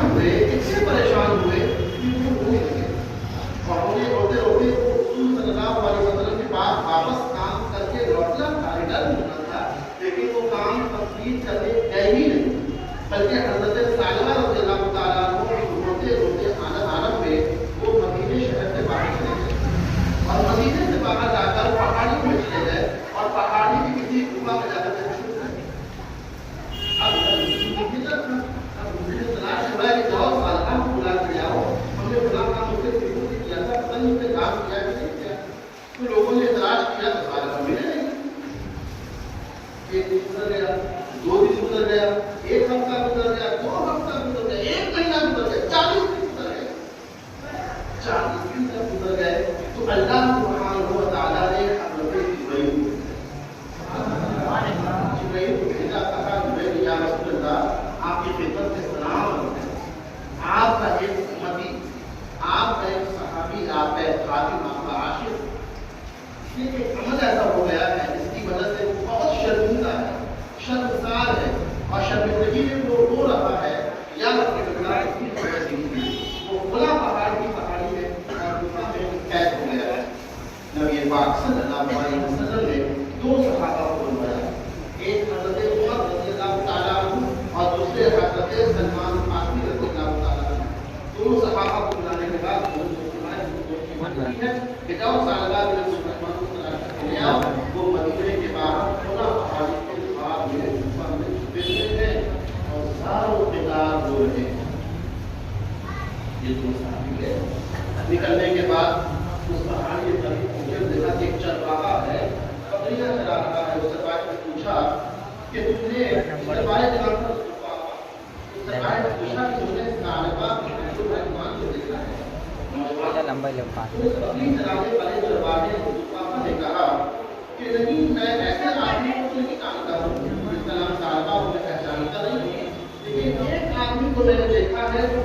परेशान हुए, इतने परेशान हुए कि वो रोने लगे। और रोते रोते रसूल सल्लल्लाहु अलैहि वसल्लम के पास वापस काम करके लौटना था, रिटर्न होना था, लेकिन वो काम कंप्लीट करने गए ही नहीं, बल्कि हजरत सालमा रज़ियल्लाहु तआला अन्हु रोते रोते आलम में वो मदीने शहर से बाहर चले गए और मदीने से बाहर जाकर पहाड़ियों में चले गए और पहाड़ी की किसी गुफा में जाकर शुरू कर दिया। अब मुझे तलाश हो रहा है कि जाओ सालमा को बुला के आओ, हमने बुला काम उसके फिक्र से किया था, पता नहीं उसने काम किया कि नहीं किया। तो लोगों ने तलाश किया तो सालमा मिले नहीं। एक दिन गुजर गया, 2 दिन गुजर गया, 1 हफ्ता गुजर गया, 2 हफ्ता गुजर गया, 1 महीना गुजर गया, 40 दिन गुजर गए। 40 दिन जब गुजर गए तो अल्लाह सुब्हानहू व तआला ने हज़रत जुबैर को भेजा, कहा जुबैर या रसूल अल्लाह आपकी खिदमत में सलाम है, आपका एक उम्मती, आपका एक सहाबी, आपका एक खादिम, आपका आशिक, ये एक अमल ऐसा हो गया है जिसकी वजह से वो बहुत शर्मिंदा है, शर्मसार है और शर्मिंदगी में वो रो रहा है या वो खुला पहाड़ की पहाड़ी में और गुफा में कैद हो गया है। नबी पाक सल्लल्लाहु अलैहि वसल्लम ने 2 सहाबा को बुलाया, एक हज़रत उमर रज़ियल्लाहु तआला अन्हु और दूसरे हज़रत सलमान फारसी रज़ियल्लाहु तआला अन्हु। दोनों सहाबा को बुलाने के बाद कि जाओ सालबा बिन सुलैमान को तलाश करके ले आओ, वो मदीने के बाहर खुला पहाड़ी के ख्वाब में गुफा में छुपे हुए हैं और सारों किताब रो रहे हैं। ये 2 सहाबी गए, निकलने के बाद उस पहाड़ी के करीब पहुंचे, देखा कि एक चरवाहा है, बकरियां चरा रहा है। उस चरवाहे ने पूछा कि तुमने चरवाहे के नाम पर उस चरवाहे ने पूछा कि तुमने सालबा बिन सुलैमान को देखा है? लंबा लंबा बकरी चराने वाले चरवाहे ने कहा कि नहीं, मैं ऐसे आदमी को नहीं जानता हूँ जिसका नाम सालबा, मैं पहचानता नहीं हूँ, लेकिन एक आदमी को मैंने देखा है जो